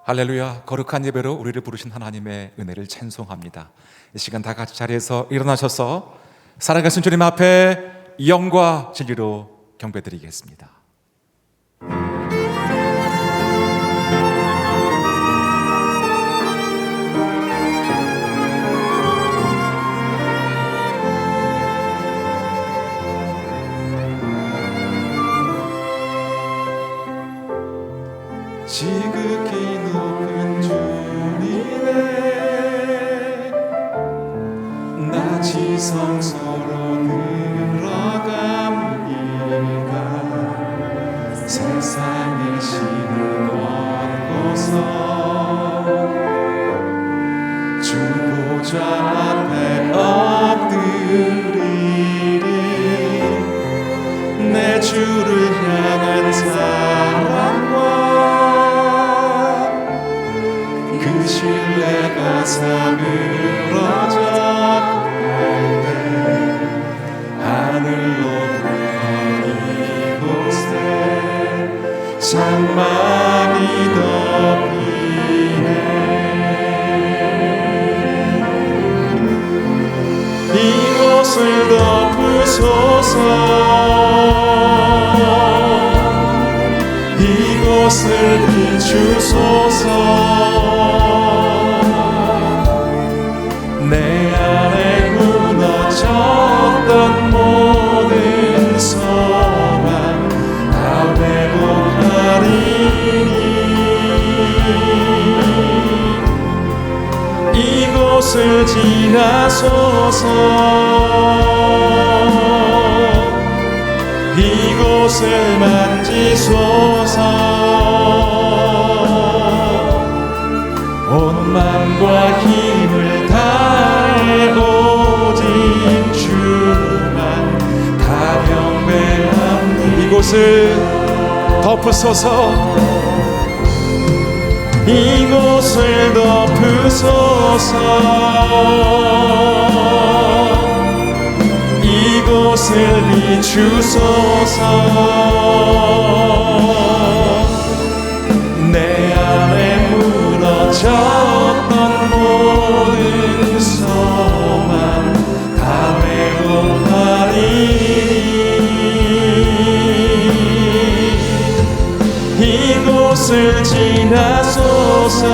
할렐루야. 거룩한 예배로 우리를 부르신 하나님의 은혜를 찬송합니다. 이 시간 다 같이 자리에서 일어나셔서 살아가신 주님 앞에 영과 진리로 경배드리겠습니다. 지극히 높은 주님의 나 지성소로 들어갑니다. 세상의 신을 얻고서 주 보좌 앞에 엎드리리. 내 주를 향한 사랑과 그 신뢰가 사그러져 갈 때 하늘로 불러 이곳에 장막이 덮이네. 이곳을 덮으소서. 이곳을 비추소서. 내 안에 무너졌던 모든 소망 다 회복하리니. 이곳을 지나소서. 이곳을 만지소서. 온 맘과 힘을 다해 오직 주만 다 경배합니다. 이곳을 덮으소서. 이곳을 덮으소서. 이곳을 비추소서. 내 안에 무너졌던 모든 소망 다 회복하리니. 이곳을 지나소서.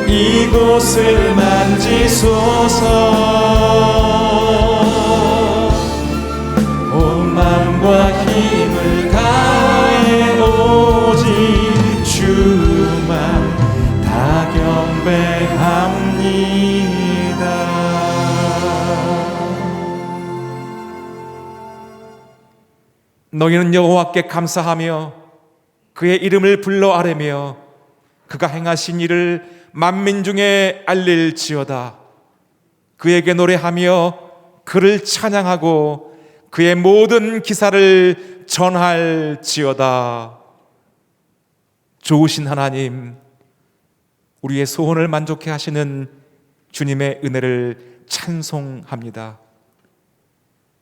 이곳을 만지소서. 온 맘과 힘을 다해 오직 주만 다 경배합니다. 너희는 여호와께 감사하며 그의 이름을 불러 아뢰며 그가 행하신 일을 만민 중에 알릴지어다. 그에게 노래하며 그를 찬양하고 그의 모든 기사를 전할지어다. 좋으신 하나님, 우리의 소원을 만족해 하시는 주님의 은혜를 찬송합니다.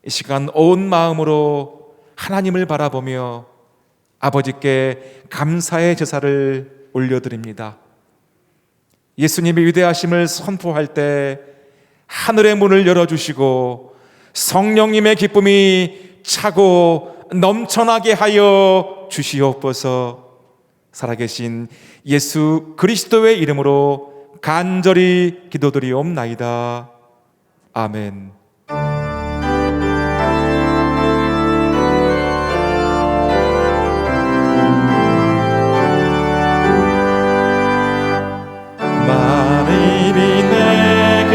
이 시간 온 마음으로 하나님을 바라보며 아버지께 감사의 제사를 올려드립니다. 예수님의 위대하심을 선포할 때 하늘의 문을 열어주시고 성령님의 기쁨이 차고 넘쳐나게 하여 주시옵소서. 살아계신 예수 그리스도의 이름으로 간절히 기도드리옵나이다. 아멘. 만일이 내게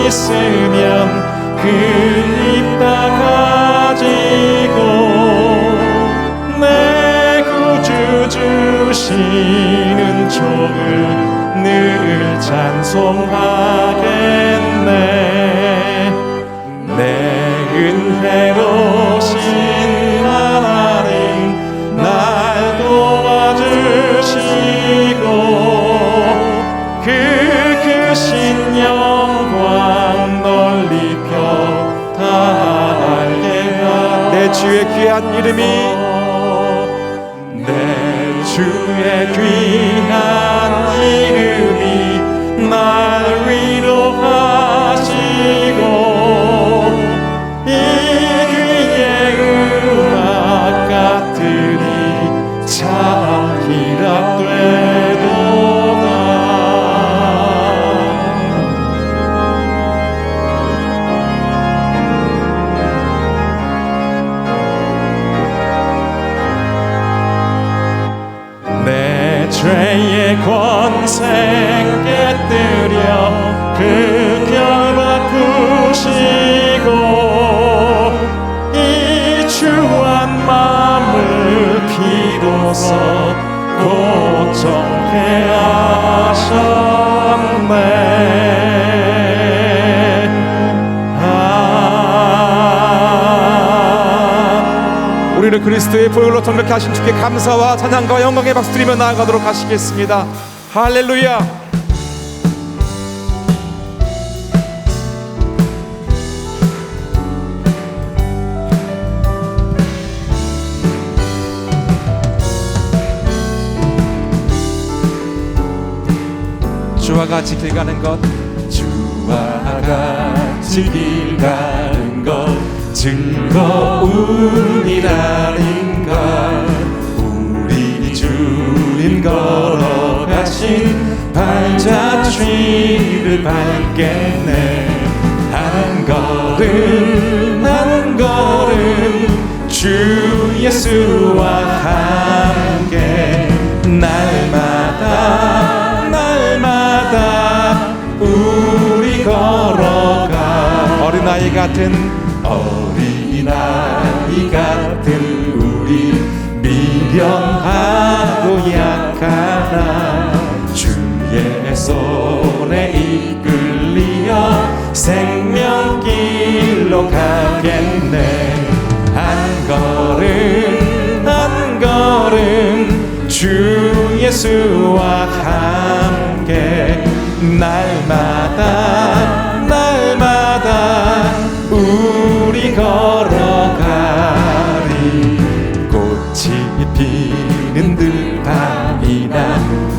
있으면 그 입 다 가지고 내 구주 주시는 종을 늘 찬송하겠네. 내 은혜로신 하나님 날 도와주시고 그 크신 영광 널리 펴 다 알게 하라. 내 주의 귀한 이름이 내 주의 귀한 이름이 날 위로하시고 이 귀의 음악 같으니 참 희락되도다. 내 죄의 권세 깨뜨려 그 결 바꾸시고 이 주한 마음을 비로소 고정케 하셨네. 우리를 그리스도의 보혈로 정결케 하신 주께 감사와 찬양과 영광의 박수 드리며 나아가도록 하시겠습니다. 할렐루야. 주와 같이 길 가는 것, 주와 같이 길 가는 것 즐거움이라는가. 우리 주님 걸어가신 발자취를 밟겠네. 한 걸음 한 걸음 주 예수와 함께 날마다 우리 걸어가. 어린아이 같은 우리 미련하고 약하나 주의 손에 이끌리어 생명길로 가겠네. 한 걸음 주 예수와 함께 날마다 우리 걸어가리. 꽃이 피는 들판이나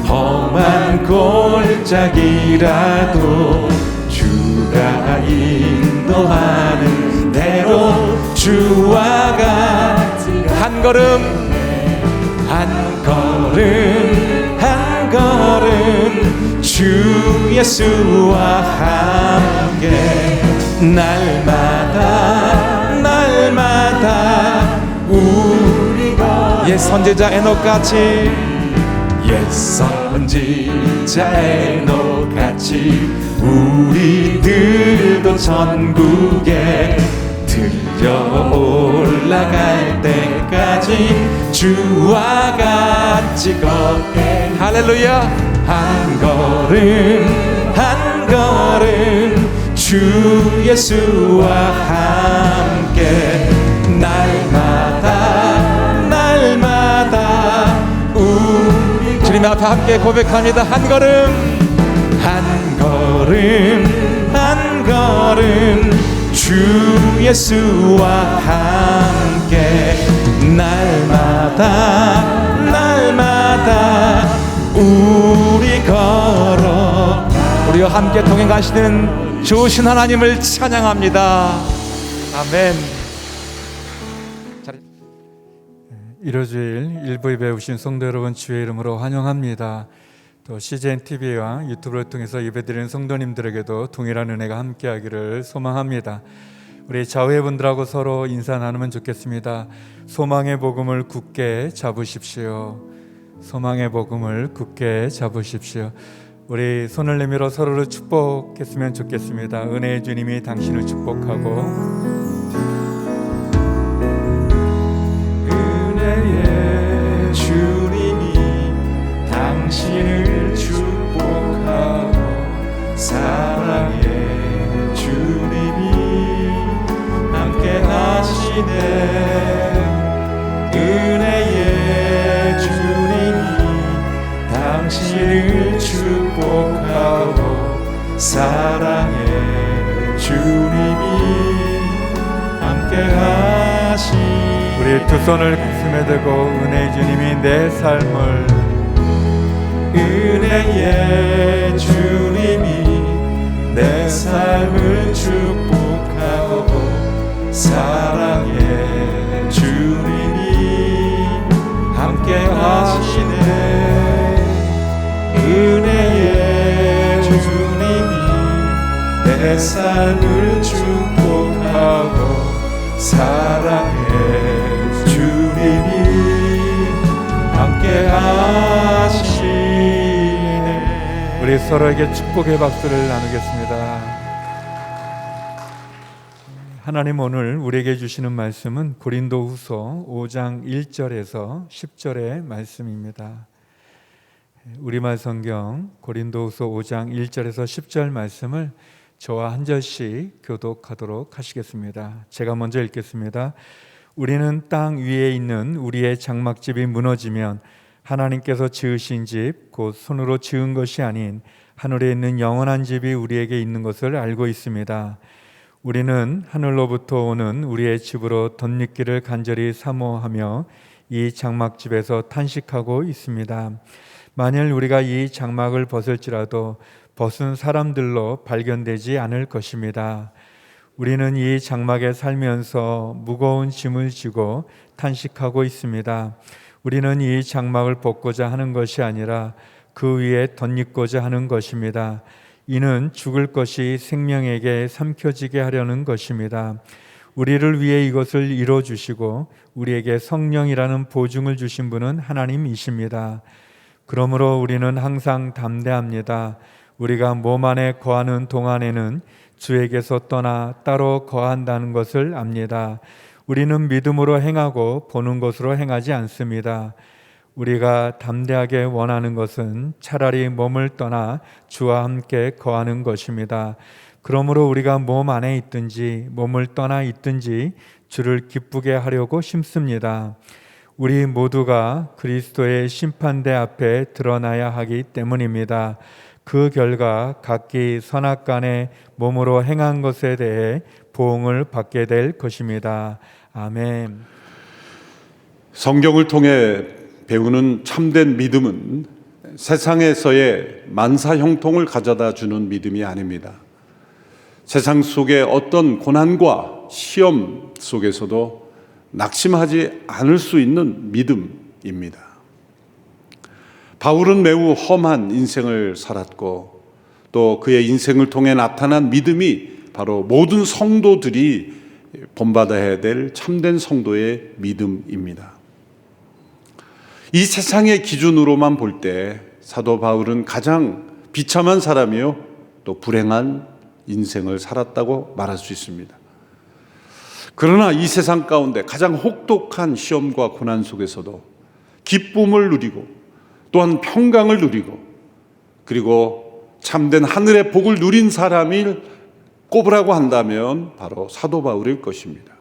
험한 골짜기라도 주가 인도하는 대로 주와 같이 한 걸음 주 예수와 함께 날마다 우리가 옛 선지자 에녹같이 우리들도 천국에 들려 올라갈 때까지 주와 같이 걷게. 할렐루야. 한 걸음 주 예수와 함께 날마다 우리 주님 앞에 함께 고백합니다. 한 걸음 주 예수와 함께 날마다 우리 걸어. 우리와 함께 동행하시는 좋으신 하나님을 찬양합니다. 아멘. 1호주일 일부 예배 오신 성도 여러분 주의 이름으로 환영합니다. 또 CGN-TV와 유튜브를 통해서 예배드리는 성도님들에게도 동일한 은혜가 함께하기를 소망합니다. 우리 자회분들하고 서로 인사 나누면 좋겠습니다. 소망의 복음을 굳게 잡으십시오. 소망의 복음을 굳게 잡으십시오. 우리 손을 내밀어 서로를 축복했으면 좋겠습니다. 은혜의 주님이 당신을 축복하고 은혜의 주님이 당신을 축복하고 사랑의 주님이 함께 하시네. 은혜의 주님이 당신을 축복하고 사랑의 주님이 함께 하시네. 우리 두 손을 가슴에 대고 은혜의 주님이 내 삶을 은혜의 주님이 내 삶을 축복하고 사랑의 주님이 함께 하시네. 은혜의 주님이 내 삶을 축복하고 사랑의 주님이 함께 하시네. 우리 서로에게 축복의 박수를 나누겠습니다. 하나님 오늘 우리에게 주시는 말씀은 고린도후서 5장 1절에서 10절의 말씀입니다. 우리말 성경 고린도후서 5장 1절에서 10절 말씀을 저와 한 절씩 교독하도록 하시겠습니다. 제가 먼저 읽겠습니다. 우리는 땅 위에 있는 우리의 장막집이 무너지면 하나님께서 지으신 집, 곧 손으로 지은 것이 아닌 하늘에 있는 영원한 집이 우리에게 있는 것을 알고 있습니다. 우리는 하늘로부터 오는 우리의 집으로 덧입기를 간절히 사모하며 이 장막집에서 탄식하고 있습니다. 만일 우리가 이 장막을 벗을지라도 벗은 사람들로 발견되지 않을 것입니다. 우리는 이 장막에 살면서 무거운 짐을 지고 탄식하고 있습니다. 우리는 이 장막을 벗고자 하는 것이 아니라 그 위에 덧입고자 하는 것입니다. 이는 죽을 것이 생명에게 삼켜지게 하려는 것입니다. 우리를 위해 이것을 이루어주시고 우리에게 성령이라는 보증을 주신 분은 하나님이십니다. 그러므로 우리는 항상 담대합니다. 우리가 몸 안에 거하는 동안에는 주에게서 떠나 따로 거한다는 것을 압니다. 우리는 믿음으로 행하고 보는 것으로 행하지 않습니다. 우리가 담대하게 원하는 것은 차라리 몸을 떠나 주와 함께 거하는 것입니다. 그러므로 우리가 몸 안에 있든지 몸을 떠나 있든지 주를 기쁘게 하려고 심습니다. 우리 모두가 그리스도의 심판대 앞에 드러나야 하기 때문입니다. 그 결과 각기 선악간에 몸으로 행한 것에 대해 보응을 받게 될 것입니다. 아멘. 성경을 통해 배우는 참된 믿음은 세상에서의 만사 형통을 가져다 주는 믿음이 아닙니다. 세상 속의 어떤 고난과 시험 속에서도 낙심하지 않을 수 있는 믿음입니다. 바울은 매우 험한 인생을 살았고 또 그의 인생을 통해 나타난 믿음이 바로 모든 성도들이 본받아야 될 참된 성도의 믿음입니다. 이 세상의 기준으로만 볼 때 사도 바울은 가장 비참한 사람이요 또 불행한 인생을 살았다고 말할 수 있습니다. 그러나 이 세상 가운데 가장 혹독한 시험과 고난 속에서도 기쁨을 누리고 또한 평강을 누리고 그리고 참된 하늘의 복을 누린 사람을 꼽으라고 한다면 바로 사도 바울일 것입니다.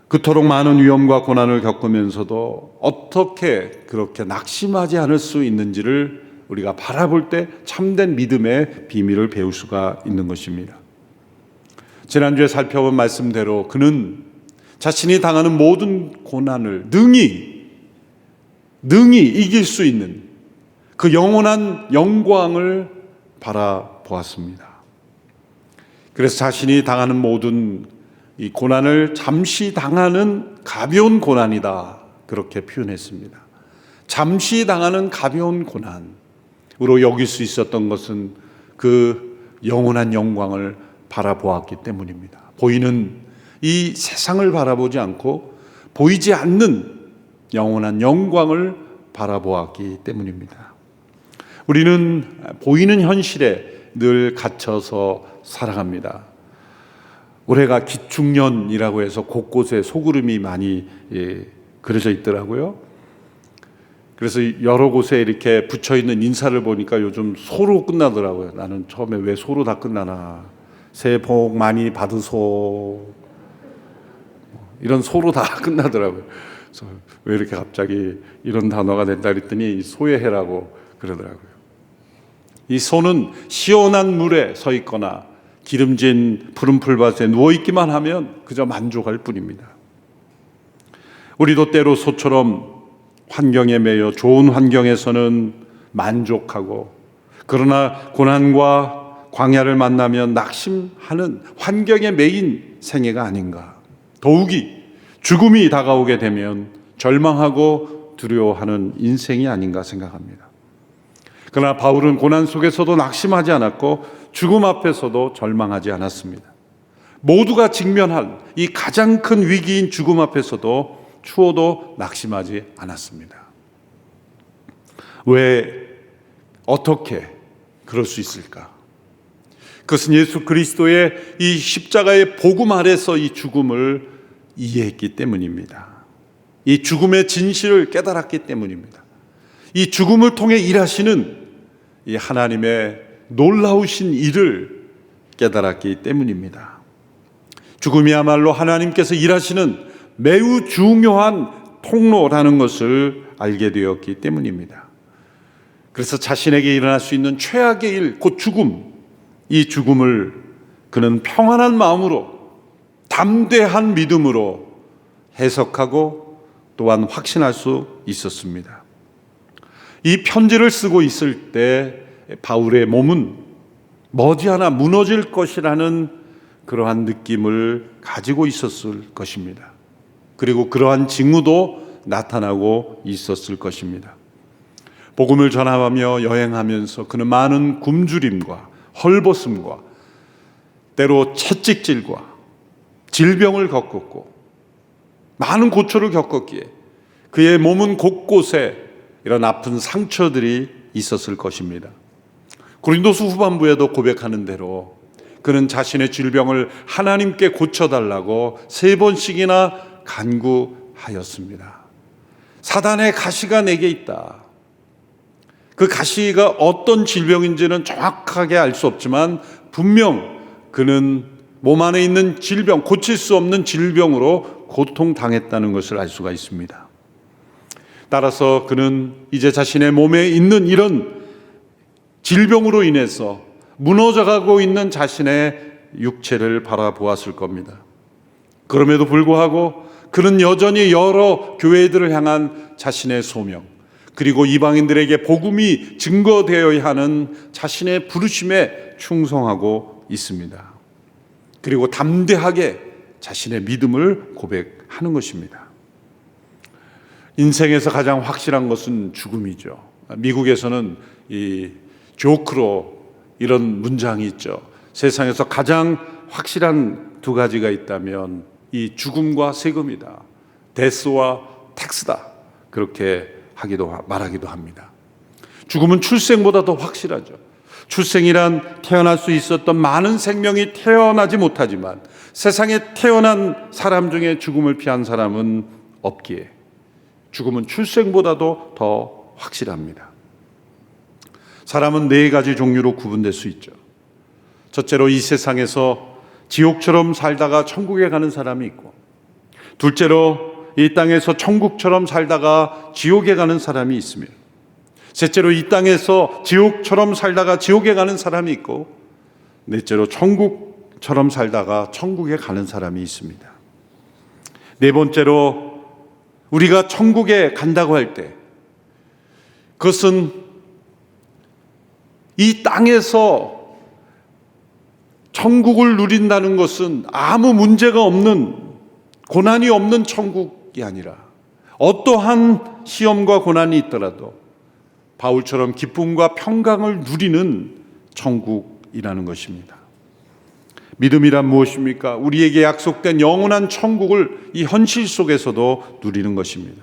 그토록 많은 위험과 고난을 겪으면서도 어떻게 그렇게 낙심하지 않을 수 있는지를 우리가 바라볼 때 참된 믿음의 비밀을 배울 수가 있는 것입니다. 지난주에 살펴본 말씀대로 그는 자신이 당하는 모든 고난을 능히 이길 수 있는 그 영원한 영광을 바라보았습니다. 그래서 자신이 당하는 모든 이 고난을 잠시 당하는 가벼운 고난이다 그렇게 표현했습니다. 잠시 당하는 가벼운 고난으로 여길 수 있었던 것은 그 영원한 영광을 바라보았기 때문입니다. 보이는 이 세상을 바라보지 않고 보이지 않는 영원한 영광을 바라보았기 때문입니다. 우리는 보이는 현실에 늘 갇혀서 살아갑니다. 올해가 기축년이라고 해서 곳곳에 소구름이 많이 그려져 있더라고요. 그래서 여러 곳에 이렇게 붙여있는 인사를 보니까 요즘 소로 끝나더라고요. 나는 처음에 왜 소로 다 끝나나. 새해 복 많이 받으소. 이런 소로 다 끝나더라고요. 그래서 왜 이렇게 갑자기 이런 단어가 된다 그랬더니 소의 해라고 그러더라고요. 이 소는 시원한 물에 서 있거나 기름진 푸른 풀밭에 누워있기만 하면 그저 만족할 뿐입니다. 우리도 때로 소처럼 환경에 매여 좋은 환경에서는 만족하고, 그러나 고난과 광야를 만나면 낙심하는 환경에 매인 생애가 아닌가. 더욱이 죽음이 다가오게 되면 절망하고 두려워하는 인생이 아닌가 생각합니다. 그러나 바울은 고난 속에서도 낙심하지 않았고 죽음 앞에서도 절망하지 않았습니다. 모두가 직면한 이 가장 큰 위기인 죽음 앞에서도 추워도 낙심하지 않았습니다. 왜, 어떻게 그럴 수 있을까? 그것은 예수 그리스도의 이 십자가의 복음 아래서 이 죽음을 이해했기 때문입니다. 이 죽음의 진실을 깨달았기 때문입니다. 이 죽음을 통해 일하시는 이 하나님의 놀라우신 일을 깨달았기 때문입니다. 죽음이야말로 하나님께서 일하시는 매우 중요한 통로라는 것을 알게 되었기 때문입니다. 그래서 자신에게 일어날 수 있는 최악의 일, 곧 죽음, 이 죽음을 그는 평안한 마음으로, 담대한 믿음으로 해석하고 또한 확신할 수 있었습니다. 이 편지를 쓰고 있을 때 바울의 몸은 머지않아 무너질 것이라는 그러한 느낌을 가지고 있었을 것입니다. 그리고 그러한 징후도 나타나고 있었을 것입니다. 복음을 전하며 여행하면서 그는 많은 굶주림과 헐벗음과 때로 채찍질과 질병을 겪었고 많은 고초를 겪었기에 그의 몸은 곳곳에 이런 아픈 상처들이 있었을 것입니다. 고린도서 후반부에도 고백하는 대로 그는 자신의 질병을 하나님께 고쳐달라고 3번씩이나 간구하였습니다. 사단의 가시가 내게 있다. 그 가시가 어떤 질병인지는 정확하게 알 수 없지만 분명 그는 몸 안에 있는 질병, 고칠 수 없는 질병으로 고통당했다는 것을 알 수가 있습니다. 따라서 그는 이제 자신의 몸에 있는 이런 질병으로 인해서 무너져가고 있는 자신의 육체를 바라보았을 겁니다. 그럼에도 불구하고 그는 여전히 여러 교회들을 향한 자신의 소명, 그리고 이방인들에게 복음이 증거되어야 하는 자신의 부르심에 충성하고 있습니다. 그리고 담대하게 자신의 믿음을 고백하는 것입니다. 인생에서 가장 확실한 것은 죽음이죠. 미국에서는 이 조크로 이런 문장이 있죠. 세상에서 가장 확실한 2가지가 있다면 이 죽음과 세금이다. 데스와 텍스다. 그렇게 말하기도 합니다. 죽음은 출생보다 더 확실하죠. 출생이란 태어날 수 있었던 많은 생명이 태어나지 못하지만 세상에 태어난 사람 중에 죽음을 피한 사람은 없기에 죽음은 출생보다도 더 확실합니다. 사람은 4가지 종류로 구분될 수 있죠. 첫째로 이 세상에서 지옥처럼 살다가 천국에 가는 사람이 있고, 둘째로 이 땅에서 천국처럼 살다가 지옥에 가는 사람이 있으며, 셋째로 이 땅에서 지옥처럼 살다가 지옥에 가는 사람이 있고, 넷째로 천국처럼 살다가 천국에 가는 사람이 있습니다. 4번째로 우리가 천국에 간다고 할 때 그것은 이 땅에서 천국을 누린다는 것은 아무 문제가 없는, 고난이 없는 천국이 아니라 어떠한 시험과 고난이 있더라도 바울처럼 기쁨과 평강을 누리는 천국이라는 것입니다. 믿음이란 무엇입니까? 우리에게 약속된 영원한 천국을 이 현실 속에서도 누리는 것입니다.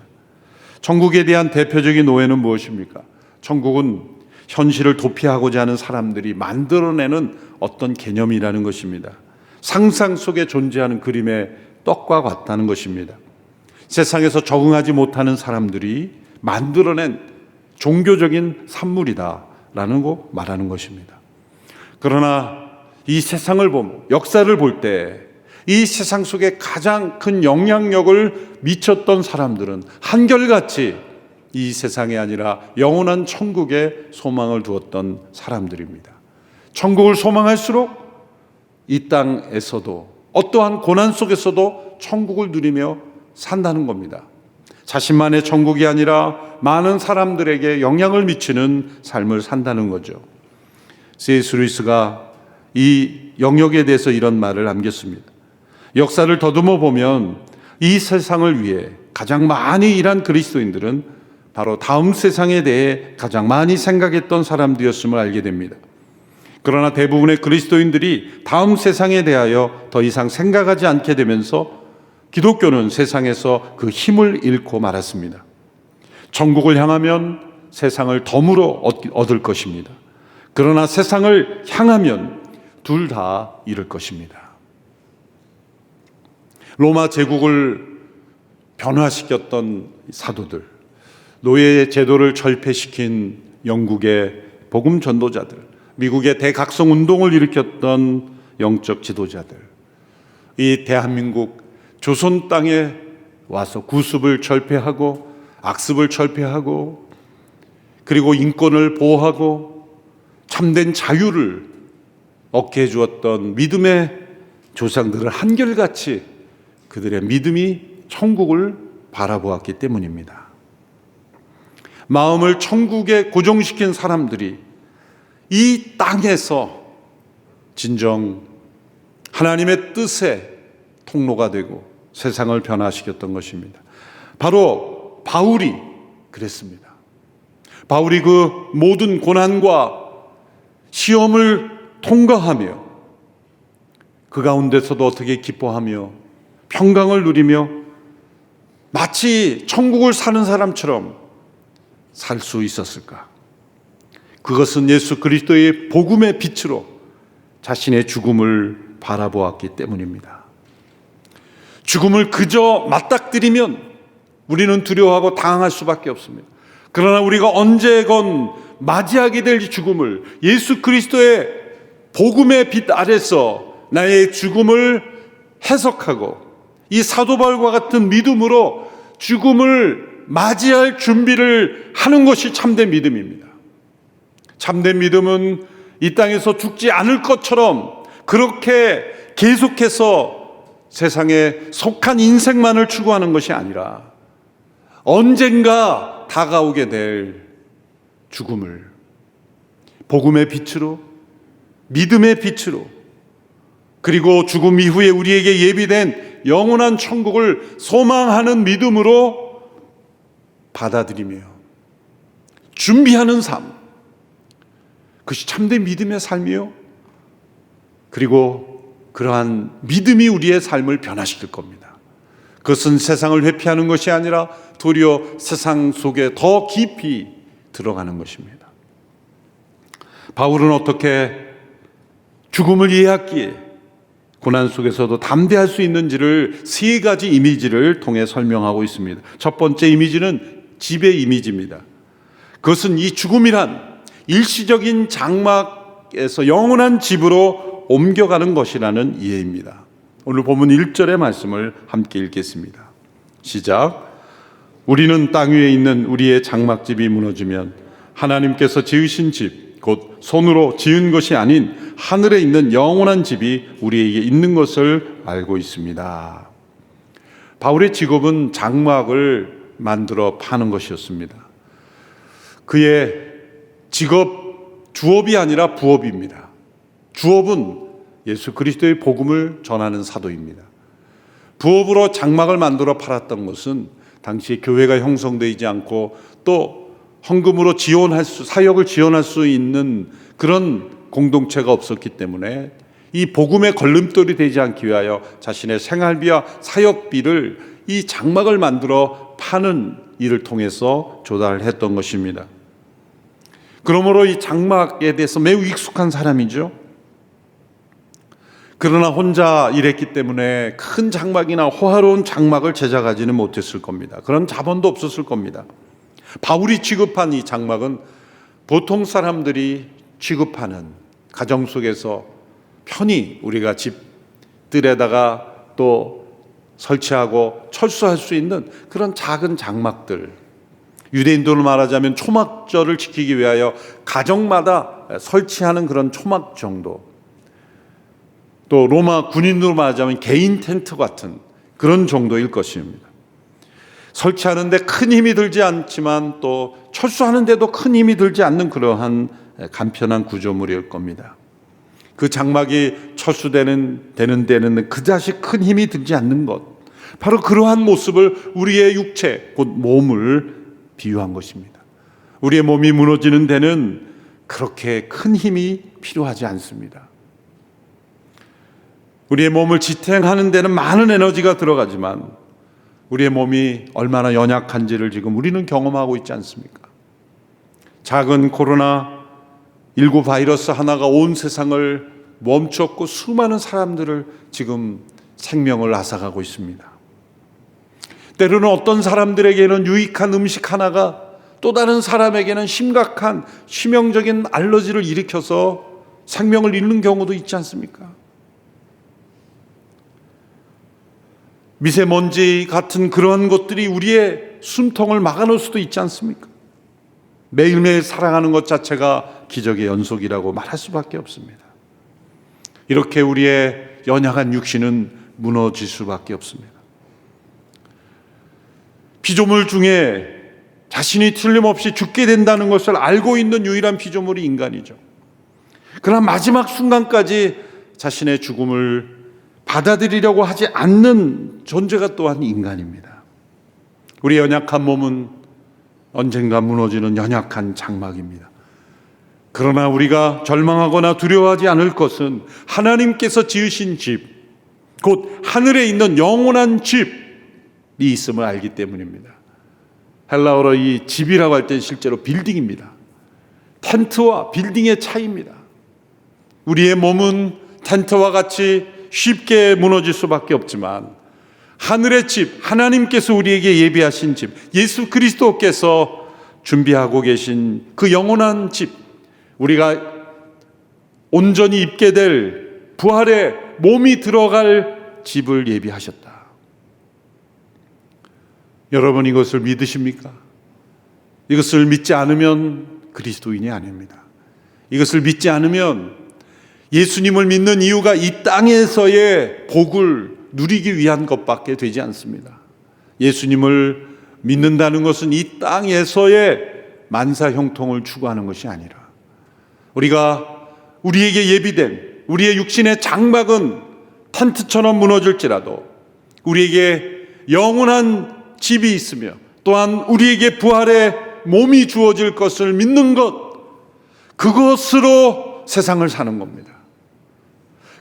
천국에 대한 대표적인 오해는 무엇입니까? 천국은 현실을 도피하고자 하는 사람들이 만들어내는 어떤 개념이라는 것입니다. 상상 속에 존재하는 그림의 떡과 같다는 것입니다. 세상에서 적응하지 못하는 사람들이 만들어낸 종교적인 산물이다라는 거 말하는 것입니다. 그러나 이 세상을 보면, 역사를 볼 때 이 세상 속에 가장 큰 영향력을 미쳤던 사람들은 한결같이 이 세상이 아니라 영원한 천국에 소망을 두었던 사람들입니다. 천국을 소망할수록 이 땅에서도 어떠한 고난 속에서도 천국을 누리며 산다는 겁니다. 자신만의 천국이 아니라 많은 사람들에게 영향을 미치는 삶을 산다는 거죠. C.S. 루이스가 이 영역에 대해서 이런 말을 남겼습니다. 역사를 더듬어 보면 이 세상을 위해 가장 많이 일한 그리스도인들은 바로 다음 세상에 대해 가장 많이 생각했던 사람들이었음을 알게 됩니다. 그러나 대부분의 그리스도인들이 다음 세상에 대하여 더 이상 생각하지 않게 되면서 기독교는 세상에서 그 힘을 잃고 말았습니다. 천국을 향하면 세상을 덤으로 얻을 것입니다. 그러나 세상을 향하면 둘 다 잃을 것입니다. 로마 제국을 변화시켰던 사도들, 노예 제도를 철폐시킨 영국의 복음 전도자들, 미국의 대각성 운동을 일으켰던 영적 지도자들, 이 대한민국 조선 땅에 와서 구습을 철폐하고 악습을 철폐하고 그리고 인권을 보호하고 참된 자유를 얻게 해주었던 믿음의 조상들을 한결같이 그들의 믿음이 천국을 바라보았기 때문입니다. 마음을 천국에 고정시킨 사람들이 이 땅에서 진정 하나님의 뜻의 통로가 되고 세상을 변화시켰던 것입니다. 바로 바울이 그랬습니다. 바울이 그 모든 고난과 시험을 통과하며 그 가운데서도 어떻게 기뻐하며 평강을 누리며 마치 천국을 사는 사람처럼 살 수 있었을까? 그것은 예수 그리스도의 복음의 빛으로 자신의 죽음을 바라보았기 때문입니다. 죽음을 그저 맞닥뜨리면 우리는 두려워하고 당황할 수밖에 없습니다. 그러나 우리가 언제건 맞이하게 될 죽음을 예수 그리스도의 복음의 빛 아래서 나의 죽음을 해석하고 이 사도 바울과 같은 믿음으로 죽음을 맞이할 준비를 하는 것이 참된 믿음입니다. 참된 믿음은 이 땅에서 죽지 않을 것처럼 그렇게 계속해서 세상에 속한 인생만을 추구하는 것이 아니라 언젠가 다가오게 될 죽음을 복음의 빛으로, 믿음의 빛으로, 그리고 죽음 이후에 우리에게 예비된 영원한 천국을 소망하는 믿음으로 받아들이며 준비하는 삶, 그것이 참된 믿음의 삶이요. 그리고 그러한 믿음이 우리의 삶을 변화시킬 겁니다. 그것은 세상을 회피하는 것이 아니라 도리어 세상 속에 더 깊이 들어가는 것입니다. 바울은 어떻게 죽음을 이해했기에 고난 속에서도 담대할 수 있는지를 세 가지 이미지를 통해 설명하고 있습니다. 첫 번째 이미지는 집의 이미지입니다. 그것은 이 죽음이란 일시적인 장막에서 영원한 집으로 옮겨가는 것이라는 이해입니다. 오늘 본문 1절의 말씀을 함께 읽겠습니다. 시작. 우리는 땅 위에 있는 우리의 장막집이 무너지면 하나님께서 지으신 집, 곧 손으로 지은 것이 아닌 하늘에 있는 영원한 집이 우리에게 있는 것을 알고 있습니다. 바울의 직업은 장막을 만들어 파는 것이었습니다. 그의 직업, 주업이 아니라 부업입니다. 주업은 예수 그리스도의 복음을 전하는 사도입니다. 부업으로 장막을 만들어 팔았던 것은 당시 교회가 형성되지 않고 또 헌금으로 사역을 지원할 수 있는 그런 공동체가 없었기 때문에 이 복음의 걸림돌이 되지 않기 위하여 자신의 생활비와 사역비를 이 장막을 만들어 파는 일을 통해서 조달을 했던 것입니다. 그러므로 이 장막에 대해서 매우 익숙한 사람이죠. 그러나 혼자 일했기 때문에 큰 장막이나 호화로운 장막을 제작하지는 못했을 겁니다. 그런 자본도 없었을 겁니다. 바울이 취급한 이 장막은 보통 사람들이 취급하는 가정 속에서 편히 우리가 집들에다가 또 설치하고 철수할 수 있는 그런 작은 장막들, 유대인들로 말하자면 초막절을 지키기 위하여 가정마다 설치하는 그런 초막 정도, 또 로마 군인으로 말하자면 개인 텐트 같은 그런 정도일 것입니다. 설치하는데 큰 힘이 들지 않지만 또 철수하는데도 큰 힘이 들지 않는 그러한 간편한 구조물일 겁니다. 그 장막이 철수되는 데는 그다지 큰 힘이 들지 않는 것, 바로 그러한 모습을 우리의 육체, 곧 몸을 비유한 것입니다. 우리의 몸이 무너지는 데는 그렇게 큰 힘이 필요하지 않습니다. 우리의 몸을 지탱하는 데는 많은 에너지가 들어가지만 우리의 몸이 얼마나 연약한지를 지금 우리는 경험하고 있지 않습니까? 작은 코로나19 바이러스 하나가 온 세상을 멈췄고 수많은 사람들을 지금 생명을 앗아가고 있습니다. 때로는 어떤 사람들에게는 유익한 음식 하나가 또 다른 사람에게는 심각한 치명적인 알러지를 일으켜서 생명을 잃는 경우도 있지 않습니까? 미세먼지 같은 그러한 것들이 우리의 숨통을 막아놓을 수도 있지 않습니까? 매일매일 살아가는 것 자체가 기적의 연속이라고 말할 수밖에 없습니다. 이렇게 우리의 연약한 육신은 무너질 수밖에 없습니다. 피조물 중에 자신이 틀림없이 죽게 된다는 것을 알고 있는 유일한 피조물이 인간이죠. 그러나 마지막 순간까지 자신의 죽음을 받아들이려고 하지 않는 존재가 또한 인간입니다. 우리의 연약한 몸은 언젠가 무너지는 연약한 장막입니다. 그러나 우리가 절망하거나 두려워하지 않을 것은 하나님께서 지으신 집, 곧 하늘에 있는 영원한 집이 있음을 알기 때문입니다. 헬라어로 이 집이라고 할 때 실제로 빌딩입니다. 텐트와 빌딩의 차이입니다. 우리의 몸은 텐트와 같이 쉽게 무너질 수밖에 없지만 하늘의 집, 하나님께서 우리에게 예비하신 집, 예수 그리스도께서 준비하고 계신 그 영원한 집, 우리가 온전히 입게 될 부활의 몸이 들어갈 집을 예비하셨다. 여러분, 이것을 믿으십니까? 이것을 믿지 않으면 그리스도인이 아닙니다. 이것을 믿지 않으면 예수님을 믿는 이유가 이 땅에서의 복을 누리기 위한 것밖에 되지 않습니다. 예수님을 믿는다는 것은 이 땅에서의 만사 형통을 추구하는 것이 아니라 우리가 우리에게 예비된 우리의 육신의 장막은 텐트처럼 무너질지라도 우리에게 영원한 집이 있으며 또한 우리에게 부활의 몸이 주어질 것을 믿는 것, 그것으로 세상을 사는 겁니다.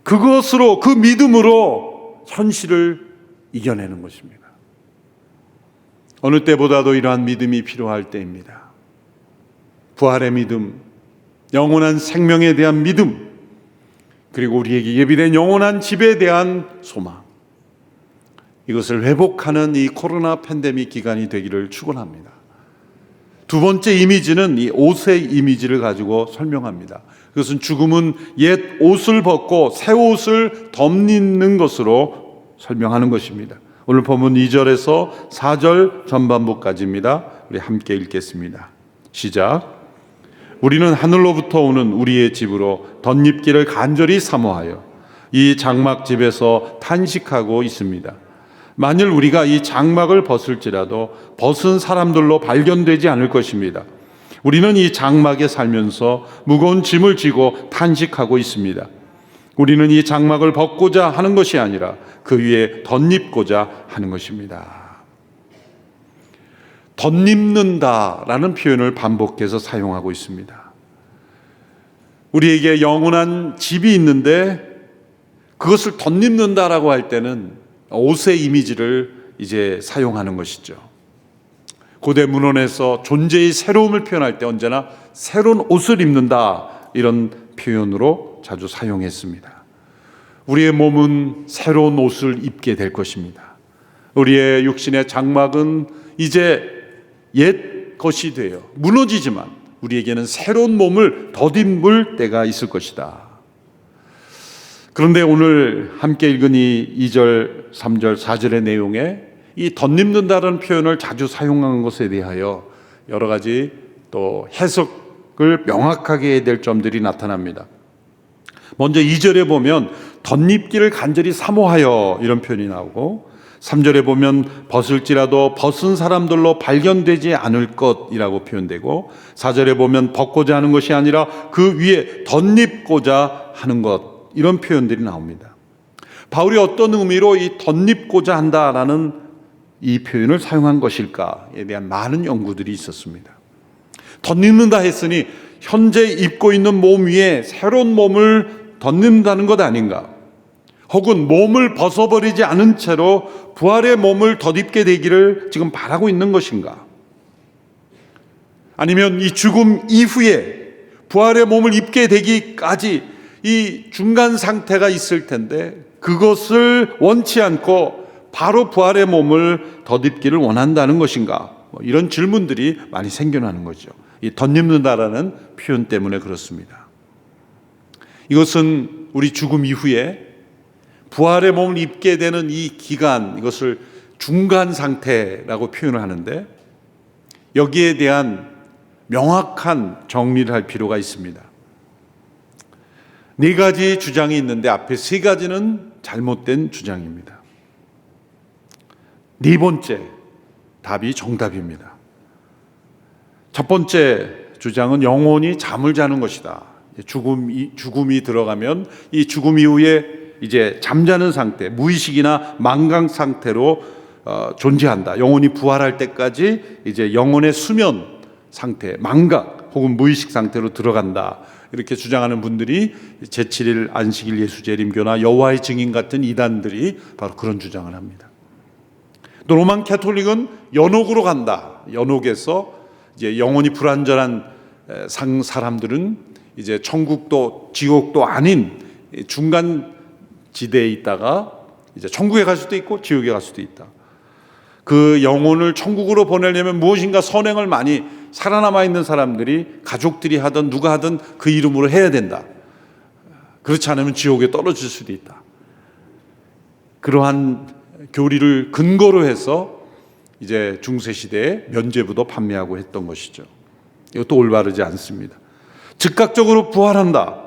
그것으로, 그 믿음으로 현실을 이겨내는 것입니다. 어느 때보다도 이러한 믿음이 필요할 때입니다. 부활의 믿음, 영원한 생명에 대한 믿음, 그리고 우리에게 예비된 영원한 집에 대한 소망, 이것을 회복하는 이 코로나 팬데믹 기간이 되기를 축원합니다. 두 번째 이미지는 이 옷의 이미지를 가지고 설명합니다. 그것은 죽음은 옛 옷을 벗고 새 옷을 덧입는 것으로 설명하는 것입니다. 오늘 본문 2절에서 4절 전반부까지입니다. 우리 함께 읽겠습니다. 시작. 우리는 하늘로부터 오는 우리의 집으로 덧입기를 간절히 사모하여 이 장막 집에서 탄식하고 있습니다. 만일 우리가 이 장막을 벗을지라도 벗은 사람들로 발견되지 않을 것입니다. 우리는 이 장막에 살면서 무거운 짐을 지고 탄식하고 있습니다. 우리는 이 장막을 벗고자 하는 것이 아니라 그 위에 덧입고자 하는 것입니다. 덧입는다라는 표현을 반복해서 사용하고 있습니다. 우리에게 영원한 집이 있는데 그것을 덧입는다라고 할 때는 옷의 이미지를 이제 사용하는 것이죠. 고대 문헌에서 존재의 새로움을 표현할 때 언제나 새로운 옷을 입는다, 이런 표현으로 자주 사용했습니다. 우리의 몸은 새로운 옷을 입게 될 것입니다. 우리의 육신의 장막은 이제 옛 것이 되어 무너지지만 우리에게는 새로운 몸을 덧입을 때가 있을 것이다. 그런데 오늘 함께 읽은 이 2절, 3절, 4절의 내용에 이 덧입는다는 표현을 자주 사용한 것에 대하여 여러 가지 또 해석을 명확하게 해야 될 점들이 나타납니다. 먼저 2절에 보면 덧입기를 간절히 사모하여 이런 표현이 나오고, 3절에 보면 벗을지라도 벗은 사람들로 발견되지 않을 것이라고 표현되고 4절에 보면 벗고자 하는 것이 아니라 그 위에 덧입고자 하는 것, 이런 표현들이 나옵니다. 바울이 어떤 의미로 이 덧입고자 한다라는 이 표현을 사용한 것일까에 대한 많은 연구들이 있었습니다. 덧입는다 했으니 현재 입고 있는 몸 위에 새로운 몸을 덧입는다는 것 아닌가? 혹은 몸을 벗어버리지 않은 채로 부활의 몸을 덧입게 되기를 지금 바라고 있는 것인가? 아니면 이 죽음 이후에 부활의 몸을 입게 되기까지 이 중간 상태가 있을 텐데 그것을 원치 않고 바로 부활의 몸을 덧입기를 원한다는 것인가? 이런 질문들이 많이 생겨나는 거죠. 이 덧입는다라는 표현 때문에 그렇습니다. 이것은 우리 죽음 이후에 부활의 몸을 입게 되는 이 기간, 이것을 중간 상태라고 표현을 하는데 여기에 대한 명확한 정리를 할 필요가 있습니다. 4가지 주장이 있는데 앞에 3가지는 잘못된 주장입니다. 4번째 답이 정답입니다. 첫 번째 주장은 영혼이 잠을 자는 것이다. 죽음이 들어가면 이 죽음 이후에 이제 잠자는 상태, 무의식이나 망각 상태로 존재한다. 영혼이 부활할 때까지 이제 영혼의 수면 상태, 망각 혹은 무의식 상태로 들어간다. 이렇게 주장하는 분들이 제7일 안식일 예수재림교나 여호와의 증인 같은 이단들이 바로 그런 주장을 합니다. 또 로만 캐톨릭은 연옥으로 간다. 연옥에서 이제 영혼이 불완전한 사람들은 이제 천국도 지옥도 아닌 중간 지대에 있다가 이제 천국에 갈 수도 있고 지옥에 갈 수도 있다. 그 영혼을 천국으로 보내려면 무엇인가 선행을 많이 살아남아 있는 사람들이 가족들이 하든 누가 하든 그 이름으로 해야 된다. 그렇지 않으면 지옥에 떨어질 수도 있다. 그러한 교리를 근거로 해서 이제 중세 시대에 면죄부도 판매하고 했던 것이죠. 이것도 올바르지 않습니다. 즉각적으로 부활한다.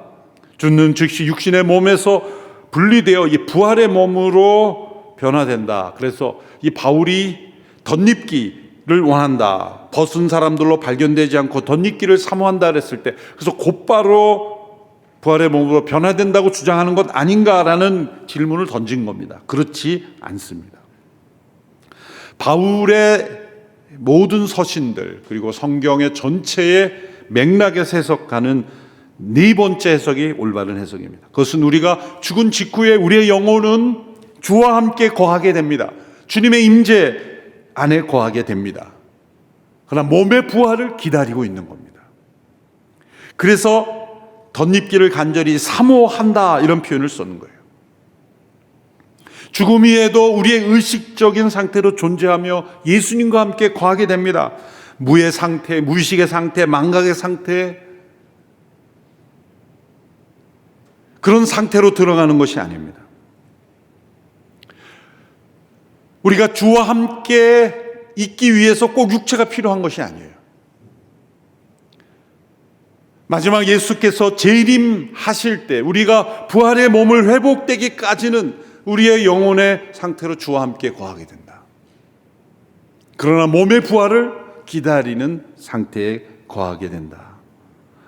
죽는 즉시 육신의 몸에서 분리되어 이 부활의 몸으로 변화된다. 그래서 이 바울이 덧입기를 원한다. 벗은 사람들로 발견되지 않고 덧입기를 사모한다 그랬을 때 그래서 곧바로 부활의 몸으로 변화된다고 주장하는 것 아닌가라는 질문을 던진 겁니다. 그렇지 않습니다. 바울의 모든 서신들 그리고 성경의 전체의 맥락에서 해석하는 4번째 해석이 올바른 해석입니다. 그것은 우리가 죽은 직후에 우리의 영혼은 주와 함께 거하게 됩니다. 주님의 임재 안에 거하게 됩니다. 그러나 몸의 부활을 기다리고 있는 겁니다. 그래서 덧입기를 간절히 사모한다 이런 표현을 쓰는 거예요. 죽음 이후에도 우리의 의식적인 상태로 존재하며 예수님과 함께 거하게 됩니다. 무의 상태, 무의식의 상태, 망각의 상태, 그런 상태로 들어가는 것이 아닙니다. 우리가 주와 함께 있기 위해서 꼭 육체가 필요한 것이 아니에요. 마지막 예수께서 재림하실 때 우리가 부활의 몸을 회복되기까지는 우리의 영혼의 상태로 주와 함께 거하게 된다. 그러나 몸의 부활을 기다리는 상태에 거하게 된다.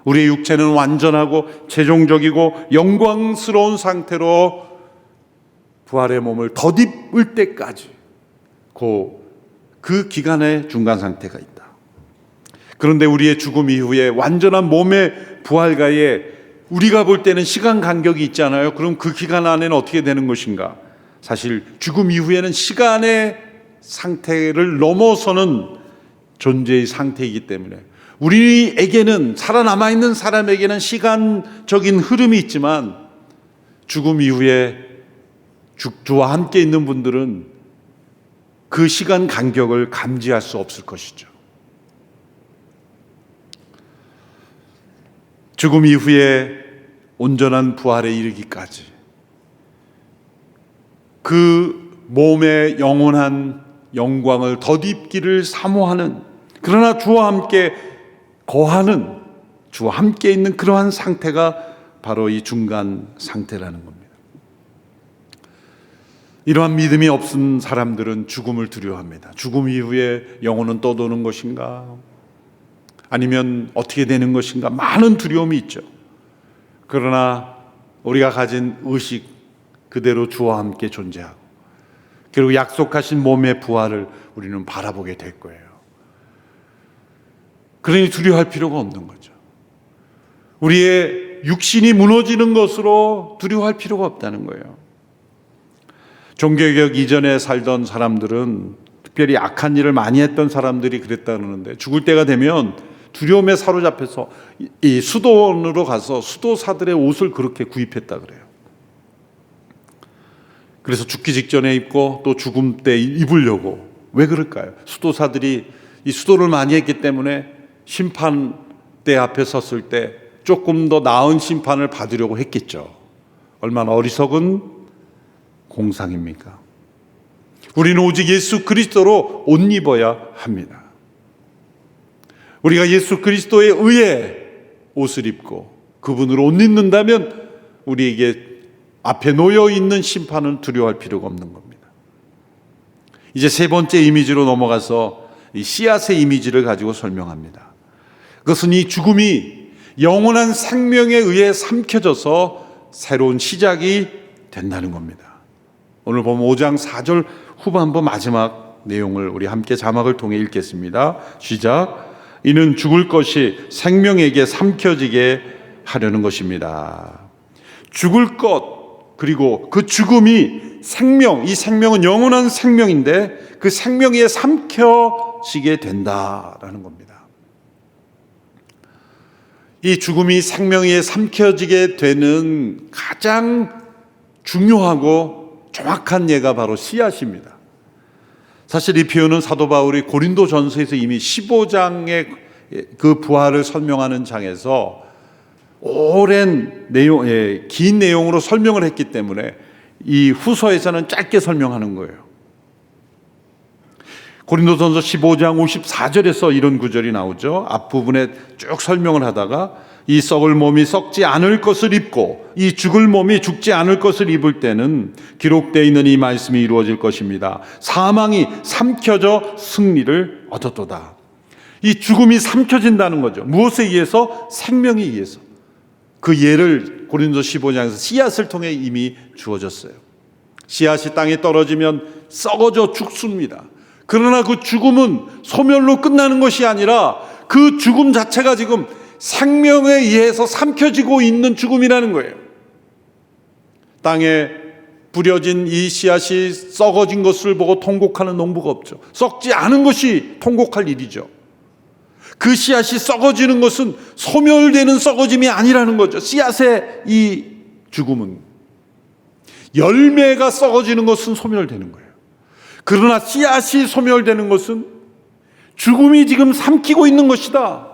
우리의 육체는 완전하고 최종적이고 영광스러운 상태로 부활의 몸을 덧입을 때까지 그 기간의 중간 상태가 있다. 그런데 우리의 죽음 이후에 완전한 몸의 부활가에 우리가 볼 때는 시간 간격이 있잖아요. 그럼 그 기간 안에는 어떻게 되는 것인가? 사실 죽음 이후에는 시간의 상태를 넘어서는 존재의 상태이기 때문에 우리에게는 살아남아 있는 사람에게는 시간적인 흐름이 있지만 죽음 이후에 주와 함께 있는 분들은 그 시간 간격을 감지할 수 없을 것이죠. 죽음 이후에 온전한 부활에 이르기까지 그 몸의 영원한 영광을 덧입기를 사모하는, 그러나 주와 함께 거하는, 주와 함께 있는 그러한 상태가 바로 이 중간 상태라는 겁니다. 이러한 믿음이 없은 사람들은 죽음을 두려워합니다. 죽음 이후에 영혼은 떠도는 것인가? 아니면 어떻게 되는 것인가? 많은 두려움이 있죠. 그러나 우리가 가진 의식 그대로 주와 함께 존재하고 그리고 약속하신 몸의 부활을 우리는 바라보게 될 거예요. 그러니 두려워할 필요가 없는 거죠. 우리의 육신이 무너지는 것으로 두려워할 필요가 없다는 거예요. 종교개혁 이전에 살던 사람들은, 특별히 악한 일을 많이 했던 사람들이 그랬다 그러는데, 죽을 때가 되면 두려움에 사로잡혀서 이 수도원으로 가서 수도사들의 옷을 그렇게 구입했다 그래요. 그래서 죽기 직전에 입고 또 죽음 때 입으려고. 왜 그럴까요? 수도사들이 이 수도를 많이 했기 때문에 심판대 앞에 섰을 때 조금 더 나은 심판을 받으려고 했겠죠. 얼마나 어리석은 공상입니까? 우리는 오직 예수 그리스도로 옷 입어야 합니다. 우리가 예수 그리스도의 의에 옷을 입고 그분으로 옷 입는다면 우리에게 앞에 놓여 있는 심판은 두려워할 필요가 없는 겁니다. 이제 세 번째 이미지로 넘어가서 이 씨앗의 이미지를 가지고 설명합니다. 그것은 이 죽음이 영원한 생명에 의해 삼켜져서 새로운 시작이 된다는 겁니다. 오늘 보면 5장 4절 후반부 마지막 내용을 우리 함께 자막을 통해 읽겠습니다. 시작. 이는 죽을 것이 생명에게 삼켜지게 하려는 것입니다. 죽을 것, 그리고 그 죽음이 생명, 이 생명은 영원한 생명인데 그 생명에 삼켜지게 된다라는 겁니다. 이 죽음이 생명에 삼켜지게 되는 가장 중요하고 정확한 예가 바로 씨앗입니다. 사실 이 표현은 사도 바울이 고린도전서에서 이미 15장의 그 부활을 설명하는 장에서 오랜 내용, 긴 내용으로 설명을 했기 때문에 이 후서에서는 짧게 설명하는 거예요. 고린도전서 15장 54절에서 이런 구절이 나오죠. 앞부분에 쭉 설명을 하다가 이 썩을 몸이 썩지 않을 것을 입고 이 죽을 몸이 죽지 않을 것을 입을 때는 기록되어 있는 이 말씀이 이루어질 것입니다. 사망이 삼켜져 승리를 얻었도다. 이 죽음이 삼켜진다는 거죠. 무엇에 의해서? 생명에 의해서. 그 예를 고린도 15장에서 씨앗을 통해 이미 주어졌어요. 씨앗이 땅에 떨어지면 썩어져 죽습니다. 그러나 그 죽음은 소멸로 끝나는 것이 아니라 그 죽음 자체가 지금 생명에 의해서 삼켜지고 있는 죽음이라는 거예요. 땅에 뿌려진 이 씨앗이 썩어진 것을 보고 통곡하는 농부가 없죠. 썩지 않은 것이 통곡할 일이죠. 그 씨앗이 썩어지는 것은 소멸되는 썩어짐이 아니라는 거죠. 씨앗의 이 죽음은, 열매가 썩어지는 것은 소멸되는 거예요. 그러나 씨앗이 소멸되는 것은 죽음이 지금 삼키고 있는 것이다.